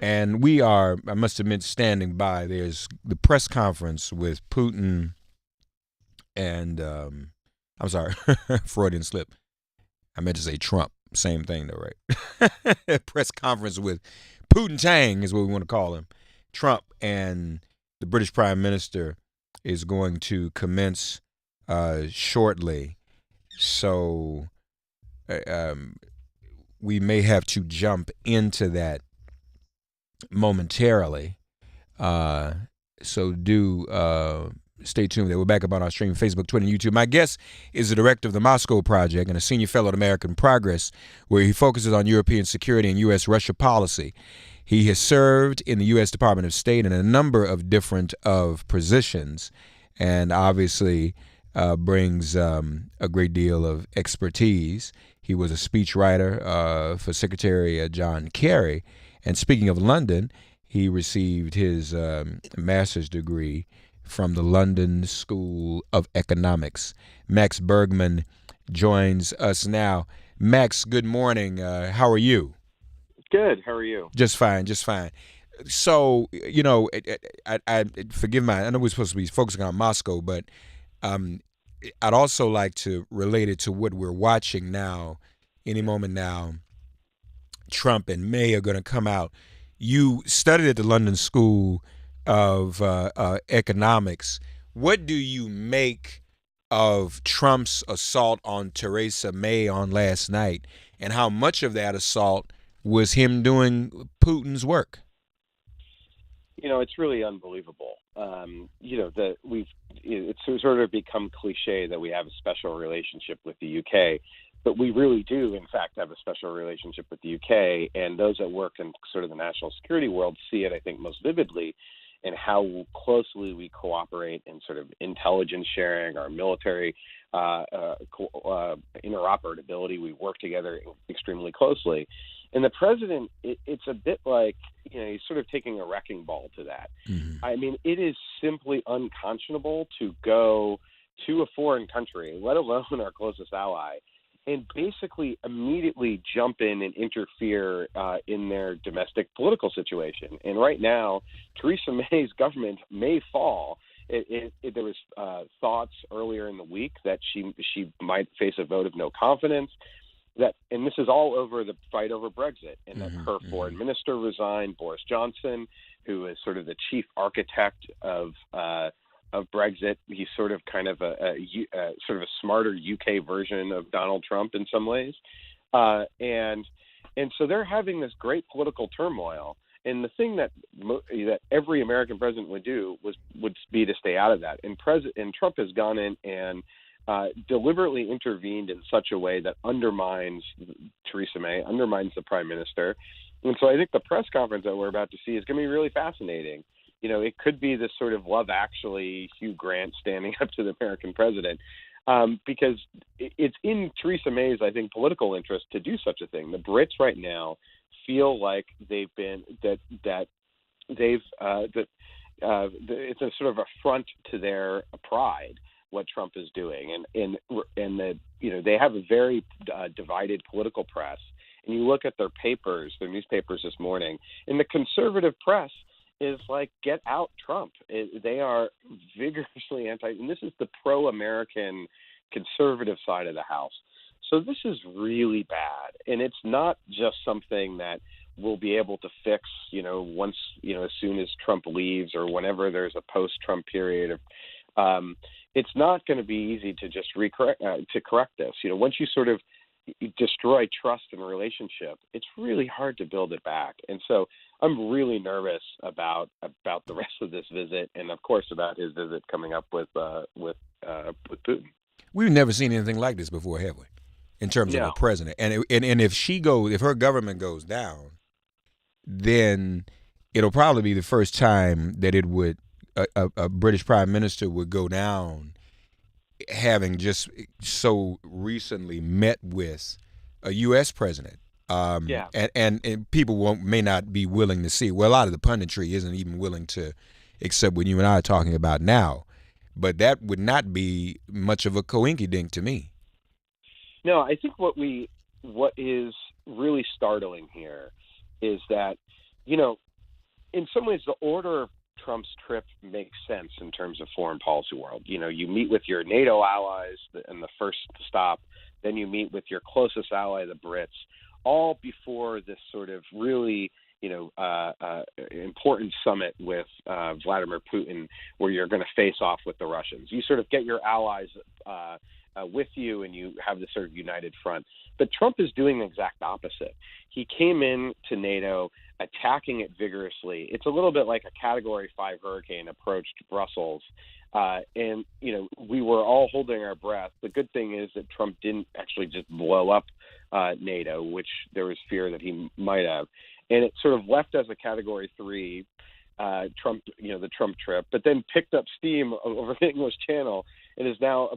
And we are, I must admit, standing by. There's the press conference with Putin and, I'm sorry, Freudian slip. I meant to say Trump. Same thing, though, right? Press conference with Putin Tang is what we want to call him. Trump and the British Prime Minister is going to commence shortly. So we may have to jump into that momentarily. So do stay tuned there. We're back up on our stream, Facebook, Twitter, and YouTube. My guest is the director of the Moscow Project and a senior fellow at American Progress, where he focuses on European security and U.S.-Russia policy. He has served in the U.S. Department of State in a number of different positions, and obviously brings a great deal of expertise. He was a speechwriter for Secretary John Kerry. And speaking of London, he received his master's degree from the London School of Economics. Max Bergmann joins us now. Max, good morning. How are you? Good. How are you? Just fine, just fine. So, I forgive my, I know we're supposed to be focusing on Moscow, but um, I'd also like to relate it to what we're watching now. Any moment now, Trump and May are going to come out. You studied at the London School of Economics. What do you make of Trump's assault on Theresa May on last night, and how much of that assault was him doing Putin's work? It's really unbelievable. That it's sort of become cliche that we have a special relationship with the UK, but we really do, in fact, have a special relationship with the UK. And those that work in sort of the national security world see it, I think, most vividly in how closely we cooperate in sort of intelligence sharing, our military interoperability. We work together extremely closely. And the president, it's a bit like, he's sort of taking a wrecking ball to that. Mm-hmm. I mean, it is simply unconscionable to go to a foreign country, let alone our closest ally, and basically immediately jump in and interfere in their domestic political situation. And right now, Theresa May's government may fall. There was thoughts earlier in the week that she might face a vote of no confidence. And this is all over the fight over Brexit, and that her foreign minister resigned, Boris Johnson, who is sort of the chief architect of Brexit. He's sort of kind of a smarter UK version of Donald Trump in some ways, and so they're having this great political turmoil. And the thing that every American president would do would be to stay out of that. And Trump has gone in and deliberately intervened in such a way that undermines Theresa May, undermines the prime minister. And so I think the press conference that we're about to see is going to be really fascinating. It could be this sort of Love Actually, Hugh Grant standing up to the American president, because it's in Theresa May's, I think, political interest to do such a thing. The Brits right now feel like it's a sort of affront to their pride what Trump is doing, and they have a very divided political press. And you look at their newspapers this morning, and the conservative press is like, get out Trump. They are vigorously and this is the pro-American conservative side of the house. So this is really bad, and it's not just something that we'll be able to fix, once, as soon as Trump leaves or whenever there's a post-Trump period. It's not going to be easy to just correct this. Once you sort of destroy trust in a relationship, it's really hard to build it back. And so I'm really nervous about the rest of this visit, and of course about his visit coming up with Putin. We've never seen anything like this before, have we? In terms of a No. president, and if her government goes down, then it'll probably be the first time that it would a British prime minister would go down, having just so recently met with a U.S. president. Yeah. And people may not be willing to see. Well, a lot of the punditry isn't even willing to accept what you and I are talking about now. But that would not be much of a coinkydink to me. No, I think what is really startling here is that, in some ways, the order of Trump's trip makes sense in terms of foreign policy world. You meet with your NATO allies in the first stop, then you meet with your closest ally, the Brits, all before this sort of really, important summit with Vladimir Putin, where you're going to face off with the Russians. You sort of get your allies with you, and you have this sort of united front. But Trump is doing the exact opposite. He came in to NATO attacking it vigorously. It's a little bit like a Category 5 hurricane approached Brussels. And we were all holding our breath. The good thing is that Trump didn't actually just blow up NATO, which there was fear that he might have. And it sort of left as a Category 3 the Trump trip, but then picked up steam over the English Channel and is now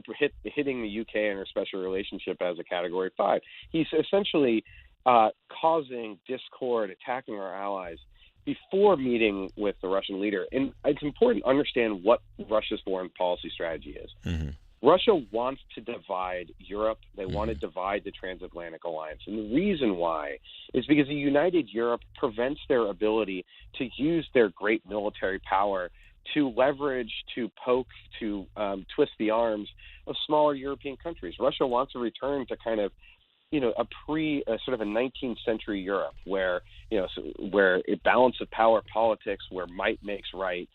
hitting the UK and our special relationship as a Category 5. He's essentially causing discord, attacking our allies before meeting with the Russian leader. And it's important to understand what Russia's foreign policy strategy is. Mm-hmm. Russia wants to divide Europe. They want to divide the transatlantic alliance. And the reason why is because a united Europe prevents their ability to use their great military power to leverage, to poke, to twist the arms of smaller European countries. Russia wants a return to kind of, sort of a 19th century Europe where a balance of power politics, where might makes right,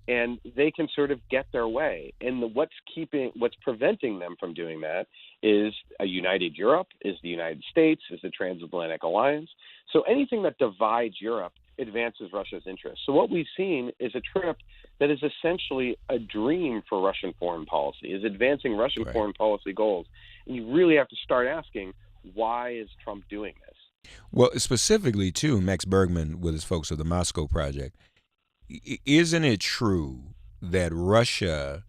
and they can sort of get their way. And what's preventing them from doing that is a united Europe, is the United States, is the transatlantic alliance. So anything that divides Europe advances Russia's interests. So what we've seen is a trip that is essentially a dream for Russian foreign policy, is advancing Russian foreign policy goals. And you really have to start asking, why is Trump doing this? Well, specifically, too, Max Bergmann with his folks at the Moscow Project, isn't it true that Russia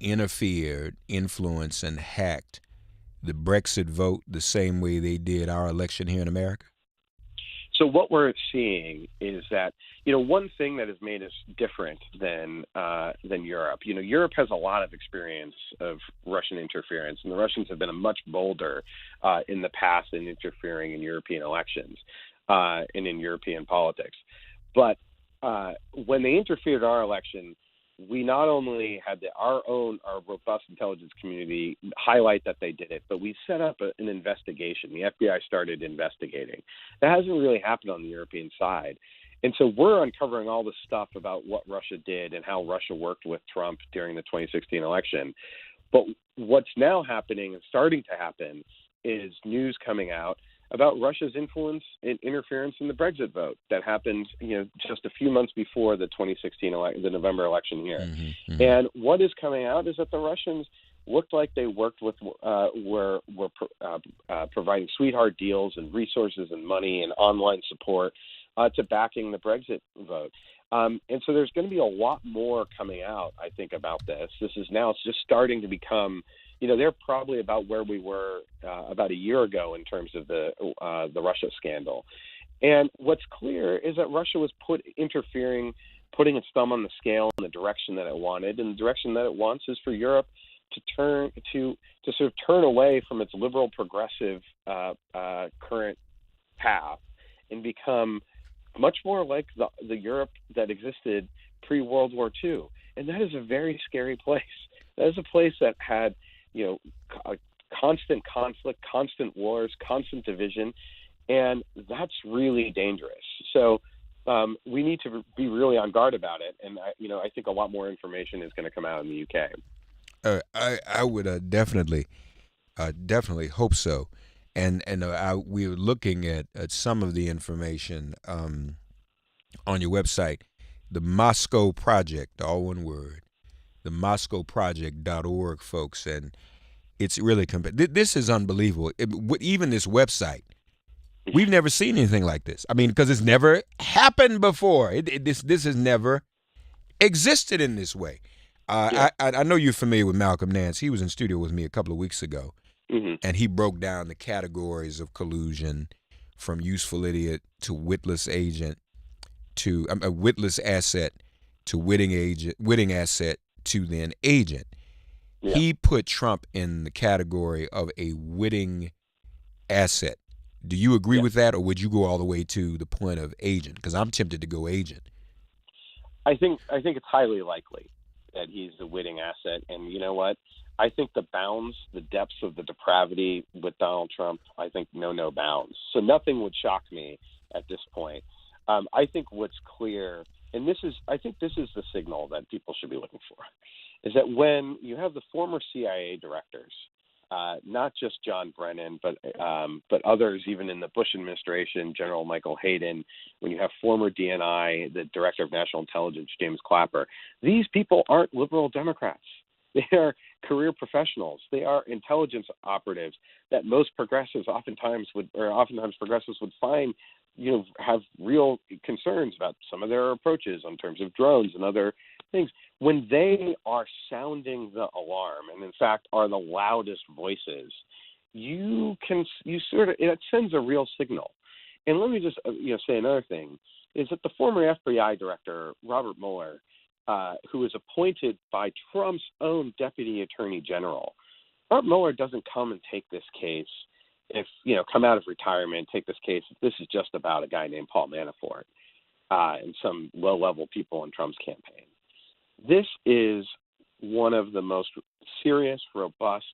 interfered, influenced, and hacked the Brexit vote the same way they did our election here in America? So what we're seeing is that, one thing that has made us different than Europe. Europe has a lot of experience of Russian interference, and the Russians have been much bolder in the past in interfering in European elections and in European politics. But when they interfered in our election, we not only had our robust intelligence community highlight that they did it, but we set up an investigation. The FBI started investigating. That hasn't really happened on the European side. And so we're uncovering all this stuff about what Russia did and how Russia worked with Trump during the 2016 election. But what's now happening and starting to happen is news coming out about Russia's influence and interference in the Brexit vote that happened, just a few months before the 2016 the November election here. Mm-hmm. And what is coming out is that the Russians looked like they worked with, were providing sweetheart deals and resources and money and online support to backing the Brexit vote. And so there's going to be a lot more coming out, I think, about this. This is now just starting to become, they're probably about where we were about a year ago in terms of the Russia scandal. And what's clear is that Russia was putting its thumb on the scale in the direction that it wanted, and the direction that it wants is for Europe to sort of turn away from its liberal progressive current path and become much more like the Europe that existed pre-World War II. And that is a very scary place. That is a place that had, constant conflict, constant wars, constant division, and that's really dangerous. So we need to be really on guard about it. And, I think a lot more information is going to come out in the UK. I would definitely hope so. And we were looking at some of the information on your website, the Moscow Project, all one word, the MoscowProject.org, folks. And it's really, this is unbelievable. Even this website, we've never seen anything like this. I mean, because it's never happened before. This has never existed in this way. I know you're familiar with Malcolm Nance. He was in studio with me a couple of weeks ago. Mm-hmm. And he broke down the categories of collusion, from useful idiot to witless agent to a witless asset to witting asset to then agent. Yeah. He put Trump in the category of a witting asset Do you agree Yeah. with that, or would you go all the way to the point of agent? Because I'm tempted to go agent. I think it's highly likely that he's a witting asset. And you know what? I think the bounds, the depths of the depravity with Donald Trump, I think know no bounds. So nothing would shock me at this point. I think what's clear, and I think this is the signal that people should be looking for, is that when you have the former CIA directors, not just John Brennan, but others, even in the Bush administration, General Michael Hayden, when you have former DNI, the Director of National Intelligence, James Clapper, these people aren't liberal Democrats. They are career professionals. They are intelligence operatives that most progressives oftentimes progressives would find, have real concerns about some of their approaches in terms of drones and other things. When they are sounding the alarm, and in fact are the loudest voices, it sends a real signal. And let me just say another thing, is that the former FBI director, Robert Mueller, who was appointed by Trump's own deputy attorney general, Robert Mueller doesn't come and take this case come out of retirement, take this case if this is just about a guy named Paul Manafort and some low-level people in Trump's campaign. This is one of the most serious, robust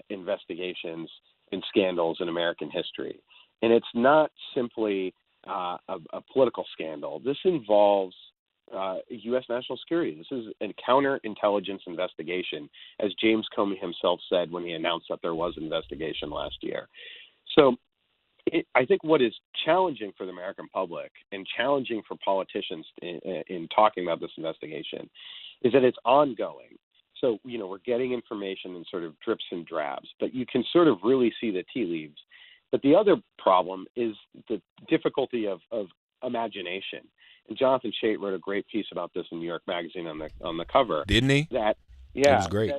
investigations and scandals in American history. And it's not simply a political scandal. This involves U.S. national security. This is a counterintelligence investigation, as James Comey himself said when he announced that there was an investigation last year. So I think what is challenging for the American public and challenging for politicians in talking about this investigation is that it's ongoing. So, we're getting information in sort of drips and drabs, but you can sort of really see the tea leaves. But the other problem is the difficulty of imagination. And Jonathan Chait wrote a great piece about this in New York Magazine on the cover. Didn't he? That was great.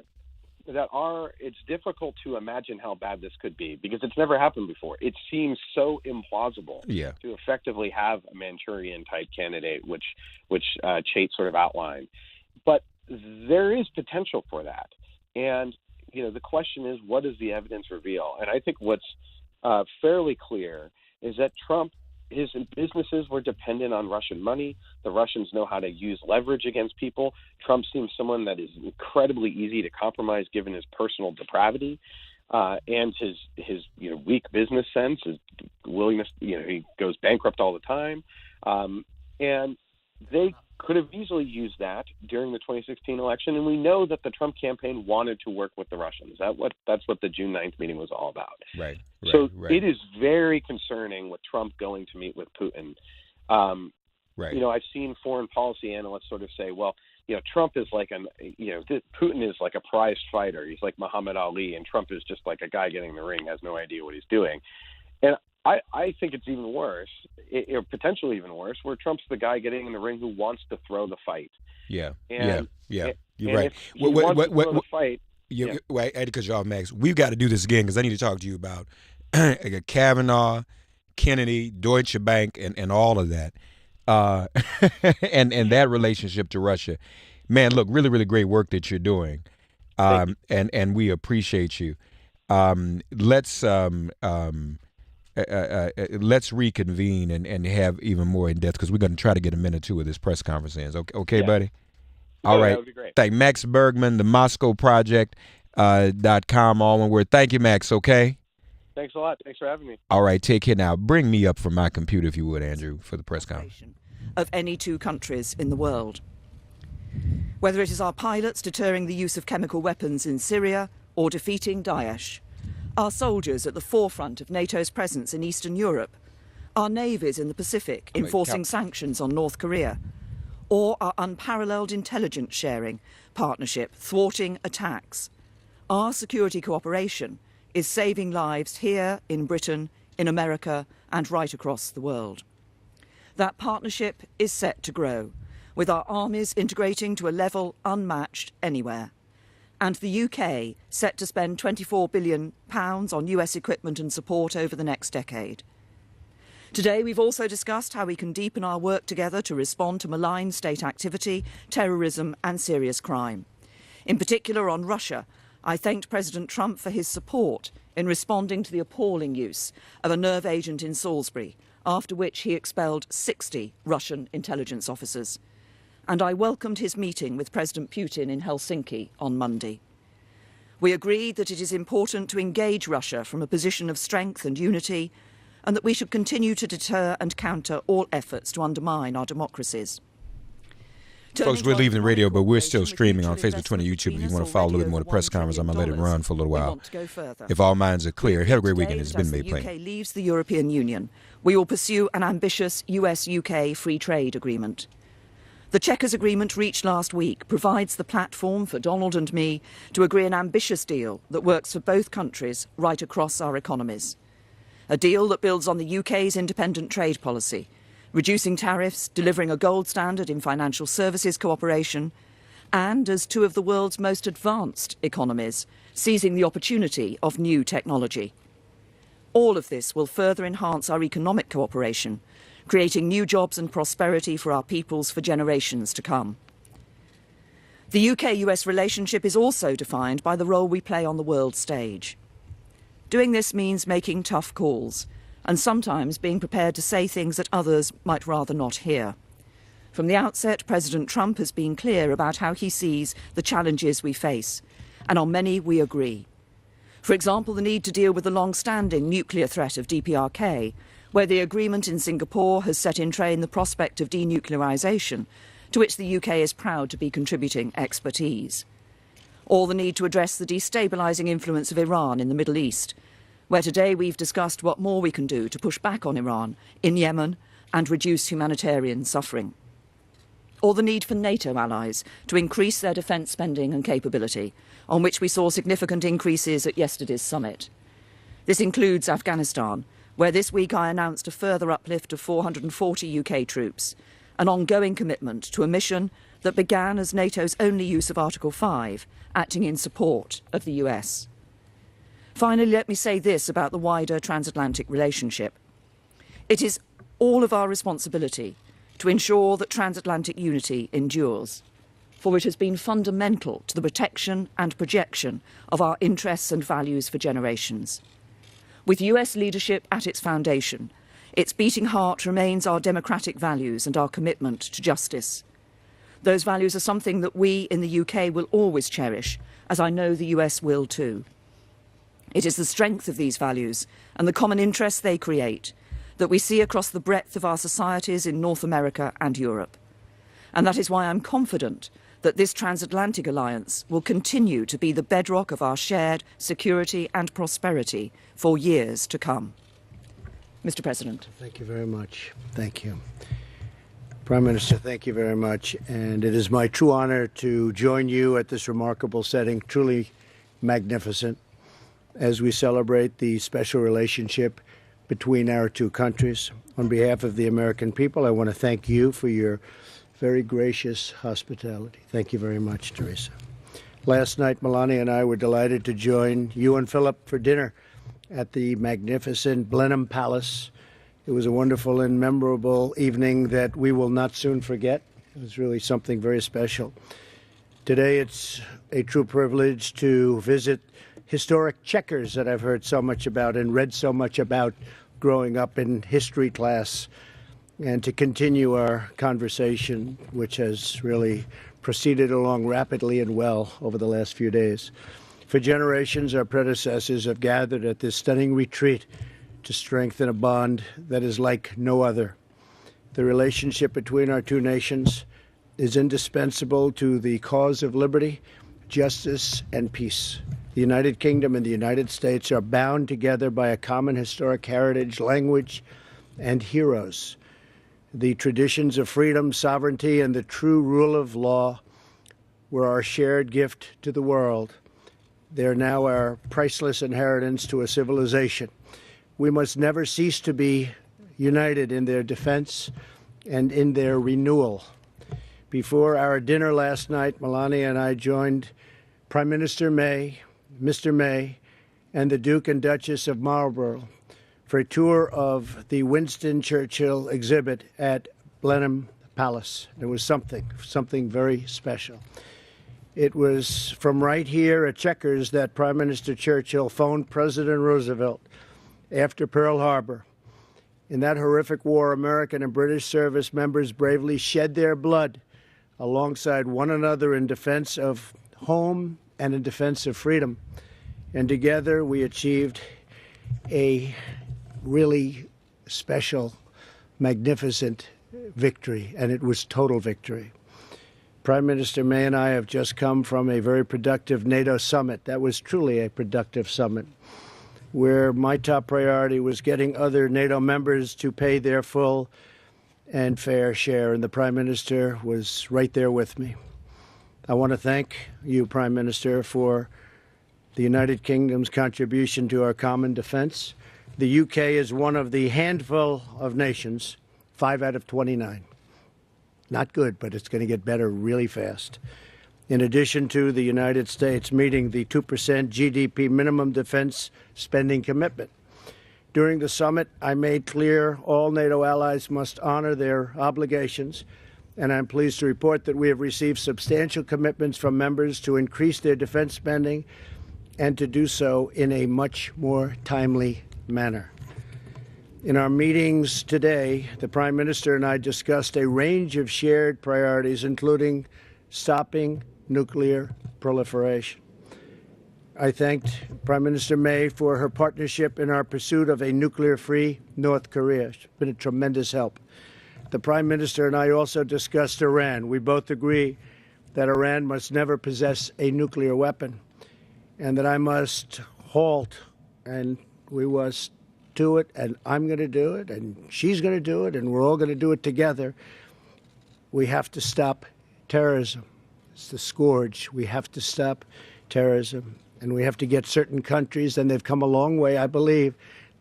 It's difficult to imagine how bad this could be because it's never happened before. It seems so implausible to effectively have a Manchurian type candidate, which Chait sort of outlined. But there is potential for that. And the question is, what does the evidence reveal? And I think what's fairly clear is that his businesses were dependent on Russian money. The Russians know how to use leverage against people. Trump seems someone that is incredibly easy to compromise given his personal depravity and his weak business sense, his willingness. He goes bankrupt all the time. And they could have easily used that during the 2016 election. And we know that the Trump campaign wanted to work with the Russians. That's what the June 9th meeting was all about. Right. It is very concerning with Trump going to meet with Putin. I've seen foreign policy analysts sort of say, well, Trump is like Putin is like a prized fighter. He's like Muhammad Ali, and Trump is just like a guy getting in the ring, has no idea what he's doing. And I think it's even worse, or potentially even worse, where Trump's the guy getting in the ring who wants to throw the fight. Yeah. You're right. If he wants to throw the fight. Wait, Eddie, because y'all, Max, we've got to do this again because I need to talk to you about Kavanaugh, Kennedy, Deutsche Bank, and all of that, and that relationship to Russia. Man, look, really, really great work that you're doing, and we appreciate you. Let's reconvene and have even more in depth because we're going to try to get a minute or two of this press conference in. Okay, buddy? All right. That would be great. Thank Max Bergmann, the Moscow Project.com, all one word. Thank you, Max, okay? Thanks a lot. Thanks for having me. All right, take care now. Bring me up from my computer, if you would, Andrew, for the press conference. Of any two countries in the world. Whether it is our pilots deterring the use of chemical weapons in Syria or defeating Daesh, our soldiers at the forefront of NATO's presence in Eastern Europe, our navies in the Pacific enforcing sanctions on North Korea, or our unparalleled intelligence sharing partnership thwarting attacks. Our security cooperation is saving lives here in Britain, in America, and right across the world. That partnership is set to grow, with our armies integrating to a level unmatched anywhere, and the UK set to spend £24 billion on US equipment and support over the next decade. Today, we've also discussed how we can deepen our work together to respond to malign state activity, terrorism and serious crime. In particular on Russia, I thanked President Trump for his support in responding to the appalling use of a nerve agent in Salisbury, after which he expelled 60 Russian intelligence officers. And I welcomed his meeting with President Putin in Helsinki on Monday. We agreed that it is important to engage Russia from a position of strength and unity, and that we should continue to deter and counter all efforts to undermine our democracies. Folks, we're leaving the radio, but we're still streaming on Facebook, Twitter, YouTube. If you want to follow a little bit more of the press conference, I'm going to let it run for a little while. If all minds are clear, have a great weekend. It's been made plain. As the UK leaves the European Union, we will pursue an ambitious US-UK free trade agreement. The Chequers Agreement reached last week provides the platform for Donald and me to agree an ambitious deal that works for both countries right across our economies. A deal that builds on the UK's independent trade policy, reducing tariffs, delivering a gold standard in financial services cooperation, and, as two of the world's most advanced economies, seizing the opportunity of new technology. All of this will further enhance our economic cooperation, creating new jobs and prosperity for our peoples for generations to come. The UK-US relationship is also defined by the role we play on the world stage. Doing this means making tough calls, and sometimes being prepared to say things that others might rather not hear. From the outset, President Trump has been clear about how he sees the challenges we face, and on many we agree. For example, the need to deal with the long-standing nuclear threat of DPRK, where the agreement in Singapore has set in train the prospect of denuclearisation, to which the UK is proud to be contributing expertise. Or the need to address the destabilising influence of Iran in the Middle East, where today we've discussed what more we can do to push back on Iran in Yemen and reduce humanitarian suffering. Or the need for NATO allies to increase their defence spending and capability, on which we saw significant increases at yesterday's summit. This includes Afghanistan, where this week I announced a further uplift of 440 UK troops, an ongoing commitment to a mission that began as NATO's only use of Article 5, acting in support of the US. Finally, let me say this about the wider transatlantic relationship. It is all of our responsibility to ensure that transatlantic unity endures, for it has been fundamental to the protection and projection of our interests and values for generations. With US leadership at its foundation, its beating heart remains our democratic values and our commitment to justice. Those values are something that we in the UK will always cherish, as I know the US will too. It is the strength of these values and the common interests they create that we see across the breadth of our societies in North America and Europe. And that is why I'm confident that this transatlantic alliance will continue to be the bedrock of our shared security and prosperity for years to come. Mr. President. Thank you very much. Thank you. Prime Minister, thank you very much. And it is my true honor to join you at this remarkable setting, truly magnificent, as we celebrate the special relationship between our two countries. On behalf of the American people, I want to thank you for your very gracious hospitality. Thank you very much, Teresa. Last night, Melania and I were delighted to join you and Philip for dinner at the magnificent Blenheim Palace. It was a wonderful and memorable evening that we will not soon forget. It was really something very special. Today, it's a true privilege to visit historic Chequers that I've heard so much about and read so much about growing up in history class, and to continue our conversation, which has really proceeded along rapidly and well over the last few days. For generations, our predecessors have gathered at this stunning retreat to strengthen a bond that is like no other. The relationship between our two nations is indispensable to the cause of liberty, justice, and peace. The United Kingdom and the United States are bound together by a common historic heritage, language, and heroes. The traditions of freedom, sovereignty, and the true rule of law were our shared gift to the world. They are now our priceless inheritance to a civilization. We must never cease to be united in their defense and in their renewal. Before our dinner last night, Melania and I joined Prime Minister May, Mr. May, and the Duke and Duchess of Marlborough for a tour of the Winston Churchill exhibit at Blenheim Palace. It was something very special. It was from right here at Chequers that Prime Minister Churchill phoned President Roosevelt after Pearl Harbor. In that horrific war, American and British service members bravely shed their blood alongside one another in defense of home and in defense of freedom. And together we achieved a really special, magnificent victory, and it was total victory. Prime Minister May and I have just come from a very productive NATO summit. That was truly a productive summit, where my top priority was getting other NATO members to pay their full and fair share, and the Prime Minister was right there with me. I want to thank you, Prime Minister, for the United Kingdom's contribution to our common defense. The UK is one of the handful of nations, 5 out of 29. Not good, but it's going to get better really fast. In addition to the United States meeting the 2% GDP minimum defense spending commitment. During the summit, I made clear all NATO allies must honor their obligations, and I'm pleased to report that we have received substantial commitments from members to increase their defense spending and to do so in a much more timely manner. In our meetings today, the Prime Minister and I discussed a range of shared priorities, including stopping nuclear proliferation. I thanked Prime Minister May for her partnership in our pursuit of a nuclear-free North Korea. It's been a tremendous help. The Prime Minister and I also discussed Iran. We both agree that Iran must never possess a nuclear weapon and that I must halt, and we must do it, and I'm going to do it, and she's going to do it, and we're all going to do it together. We have to stop terrorism. It's the scourge. We have to stop terrorism, and we have to get certain countries, and they've come a long way, I believe.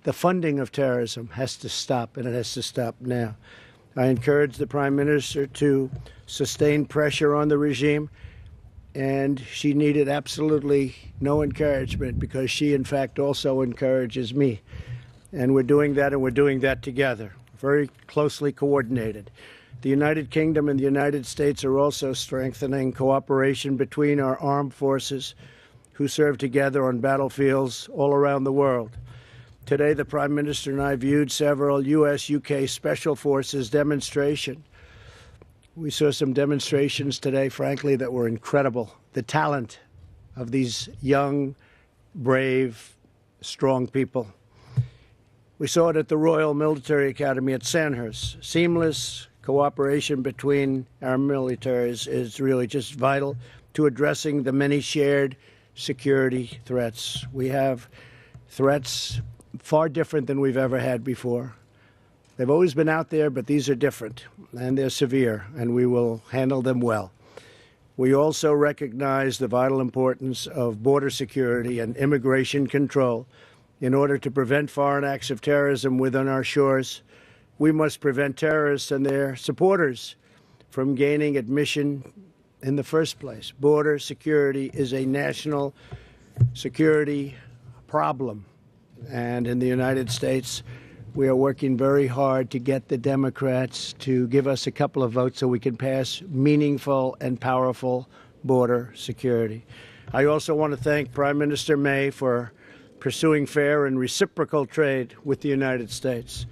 The funding of terrorism has to stop, and it has to stop now. I encourage the Prime Minister to sustain pressure on the regime, and she needed absolutely no encouragement because she, in fact, also encourages me. And we're doing that, and we're doing that together, very closely coordinated. The United Kingdom and the United States are also strengthening cooperation between our armed forces who serve together on battlefields all around the world. Today, the Prime Minister and I viewed several U.S.-UK Special Forces demonstrations. We saw some demonstrations today, frankly, that were incredible. The talent of these young, brave, strong people. We saw it at the Royal Military Academy at Sandhurst. Seamless cooperation between our militaries is really just vital to addressing the many shared security threats. We have threats far different than we've ever had before. They've always been out there, but these are different, and they're severe, and we will handle them well. We also recognize the vital importance of border security and immigration control. In order to prevent foreign acts of terrorism within our shores, we must prevent terrorists and their supporters from gaining admission in the first place. Border security is a national security problem. And in the United States, we are working very hard to get the Democrats to give us a couple of votes so we can pass meaningful and powerful border security. I also want to thank Prime Minister May for pursuing fair and reciprocal trade with the United States.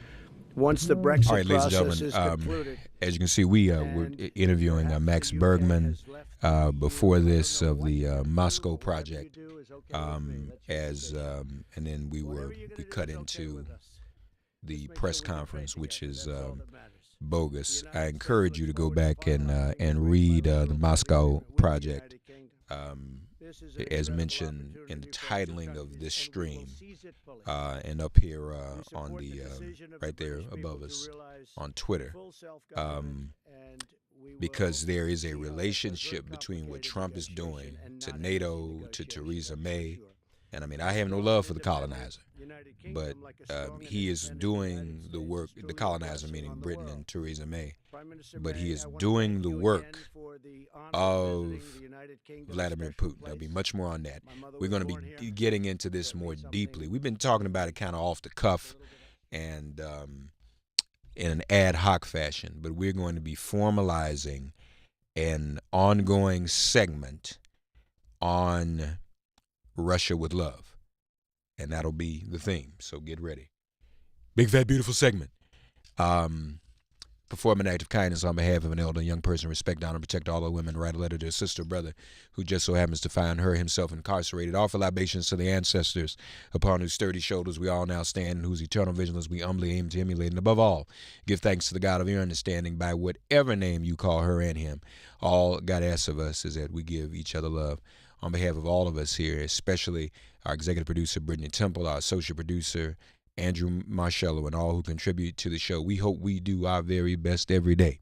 Once the Brexit All right, ladies and process gentlemen, is concluded, as you can see, we were interviewing Max Bergmann before this of the Moscow Project, and then we cut into the press conference, which is bogus. I encourage you to go back and read the Moscow Project. As mentioned in the titling of this stream, and up here on the right there above us on Twitter, because there is a relationship between what Trump is doing to NATO, to Theresa May, and I mean, I have no love for the colonizer, but he is doing the work, the colonizer meaning Britain and Theresa May, but he is doing the work of Vladimir Putin. There'll be much more on that. We're going to be getting into this more deeply. We've been talking about it kind of off the cuff and in an ad hoc fashion, but we're going to be formalizing an ongoing segment on Russia with love. And that'll be the theme. So get ready. Big, fat, beautiful segment. Perform an act of kindness on behalf of an elder, young person, respect, honor, protect all the women, write a letter to a sister or brother who just so happens to find her himself incarcerated. Offer libations to the ancestors upon whose sturdy shoulders we all now stand and whose eternal vigilance we humbly aim to emulate. And above all, give thanks to the God of your understanding by whatever name you call her and him. All God asks of us is that we give each other love. On behalf of all of us here, especially our executive producer, Brittany Temple, our associate producer, Andrew Marcello, and all who contribute to the show, we hope we do our very best every day.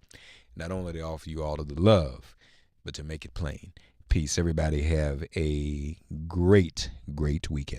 Not only to offer you all of the love, but to make it plain. Peace. Everybody have a great, great weekend.